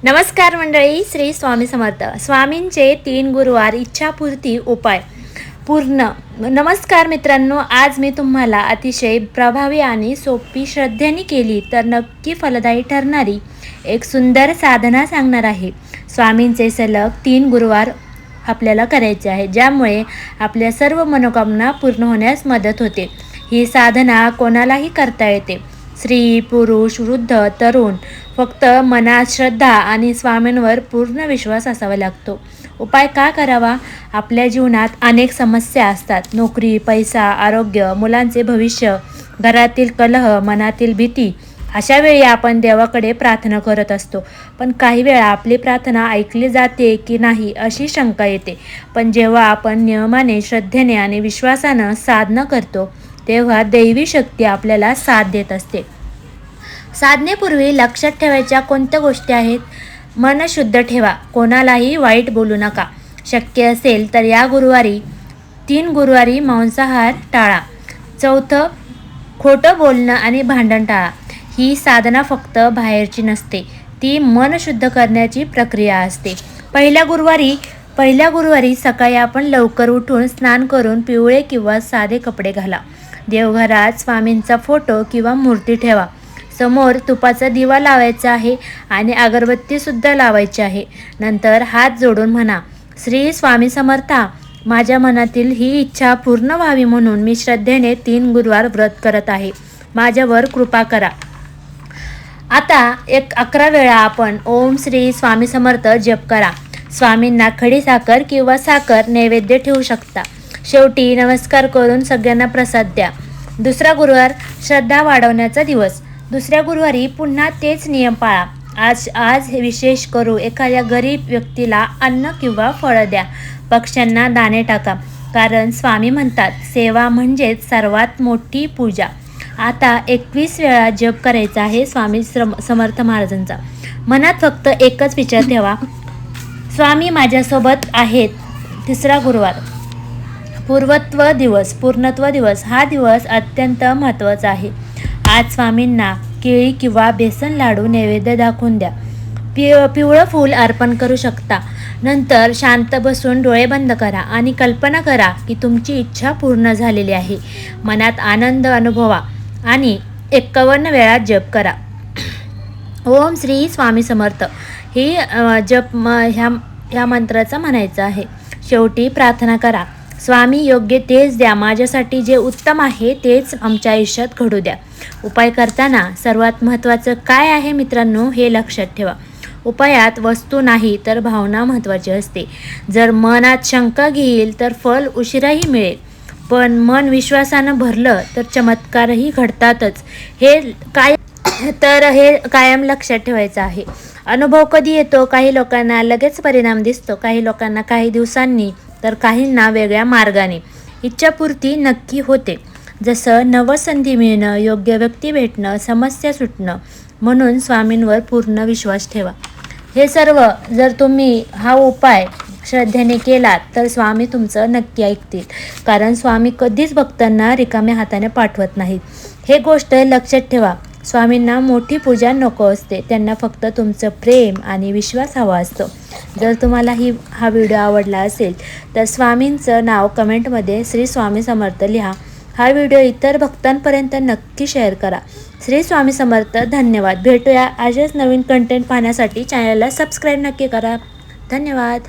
नमस्कार मंडळी, श्री स्वामी समर्थ. स्वामींचे 3 गुरुवार इच्छापूर्ती उपाय पूर्ण. नमस्कार मित्रांनो, आज मी तुम्हाला अतिशय प्रभावी आणि सोपी श्रद्धेने केली तर नक्की फलदायी ठरणारी एक सुंदर साधना सांगणार आहे. स्वामींचे सलग 3 गुरुवार आपल्याला करायचे आहे, ज्यामुळे आपल्या सर्व मनोकामना पूर्ण होण्यास मदत होते. ही साधना कोणालाही करता येते. स्त्री, पुरुष, वृद्ध, तरुण. फक्त मनात श्रद्धा आणि स्वामींवर पूर्ण विश्वास असावा लागतो. उपाय का करावा? आपल्या जीवनात अनेक समस्या असतात. नोकरी, पैसा, आरोग्य, मुलांचे भविष्य, घरातील कलह, मनातील भीती. अशा वेळी आपण देवाकडे प्रार्थना करत असतो, पण काही वेळा आपली प्रार्थना ऐकली जाते की नाही अशी शंका येते. पण जेव्हा आपण नियमाने, श्रद्धेने आणि विश्वासानं साधना करतो, तेव्हा दैवी शक्ती आपल्याला साथ देत असते. साधनेपूर्वी लक्षात ठेवायच्या कोणत्या गोष्टी आहेत? मन शुद्ध ठेवा. कोणालाही वाईट बोलू नका. शक्य असेल तर या 3 गुरुवारी मांसाहार टाळा. चौथं, खोटं बोलणं आणि भांडण टाळा. ही साधना फक्त बाहेरची नसते, ती मन शुद्ध करण्याची प्रक्रिया असते. पहिल्या गुरुवारी सकाळी आपण लवकर उठून स्नान करून पिवळे किंवा साधे कपडे घाला. देवघरात स्वामींचा फोटो किंवा मूर्ती ठेवा. समोर तुपाचा दिवा लावायचा आहे आणि अगरबत्तीसुद्धा लावायची आहे. नंतर हात जोडून म्हणा, श्री स्वामी समर्था, माझ्या मनातील ही इच्छा पूर्ण व्हावी म्हणून मी श्रद्धेने 3 गुरुवार व्रत करत आहे. माझ्यावर कृपा करा. आता 11 वेळा आपण ओम श्री स्वामी समर्थ जप करा. स्वामींना खडी साखर किंवा साखर नैवेद्य ठेवू शकता. शेवटी नमस्कार करून सगळ्यांना प्रसाद द्या. दुसरा गुरुवार श्रद्धा वाढवण्याचा दिवस. दुसऱ्या गुरुवारी पुन्हा तेच नियम पाळा. आज विशेष करू एखाद्या गरीब व्यक्तीला अन्न किंवा फळं द्या. पक्ष्यांना दाणे टाका, कारण स्वामी म्हणतात, सेवा म्हणजेच सर्वात मोठी पूजा. आता 21 वेळा जप करायचा आहे स्वामी समर्थ महाराजांचा. मनात फक्त एकच विचार ठेवा, स्वामी माझ्यासोबत आहेत. तिसरा गुरुवार पूर्णत्व दिवस. हा दिवस अत्यंत महत्त्वाचा आहे. आज स्वामींना केळी किंवा बेसन लाडू नैवेद्य दाखवून द्या. पिवळं फूल अर्पण करू शकता. नंतर शांत बसून डोळे बंद करा आणि कल्पना करा की तुमची इच्छा पूर्ण झालेली आहे. मनात आनंद अनुभवा आणि 51 वेळा जप करा. ओम श्री स्वामी समर्थ ही जप ह्या मंत्राचा म्हणायचा आहे. शेवटी प्रार्थना करा, स्वामी योग्य तेच द्या. माझ्यासाठी जे उत्तम आहे तेच आमच्या आयुष्यात घडू द्या. उपाय करताना सर्वात महत्त्वाचं काय आहे मित्रांनो, हे लक्षात ठेवा. उपायात वस्तू नाही तर भावना महत्त्वाची असते. जर मनात शंका घेईल तर फल उशिराही मिळेल, पण मन विश्वासानं भरलं तर चमत्कारही घडतातच. हे कायम लक्षात ठेवायचं आहे. अनुभव कधी येतो? काही लोकांना लगेच परिणाम दिसतो, काही लोकांना काही दिवसांनी, तर काहींना वेगळ्या मार्गाने. इच्छापूर्ती नक्की होते, जसं नवसंधी मिळणं, योग्य व्यक्ती भेटणं, समस्या सुटणं. म्हणून स्वामींवर पूर्ण विश्वास ठेवा. हे सर्व जर तुम्ही हा उपाय श्रद्धेने केलात तर स्वामी तुमचं नक्की ऐकतील, कारण स्वामी कधीच भक्तांना रिकाम्या हाताने पाठवत नाहीत. हे गोष्ट लक्षात ठेवा. स्वामींना मोठी पूजा नको असते, त्यांना फक्त तुमचं प्रेम आणि विश्वास हवा असतो. जर तुम्हाला हा व्हिडिओ आवडला असेल तर स्वामींचं नाव कमेंटमध्ये श्री स्वामी समर्थ लिहा. हा व्हिडिओ इतर भक्तांपर्यंत नक्की शेअर करा. श्री स्वामी समर्थ. धन्यवाद. भेटूया असेच नवीन कंटेंट पाहण्यासाठी चॅनलला सबस्क्राईब नक्की करा. धन्यवाद.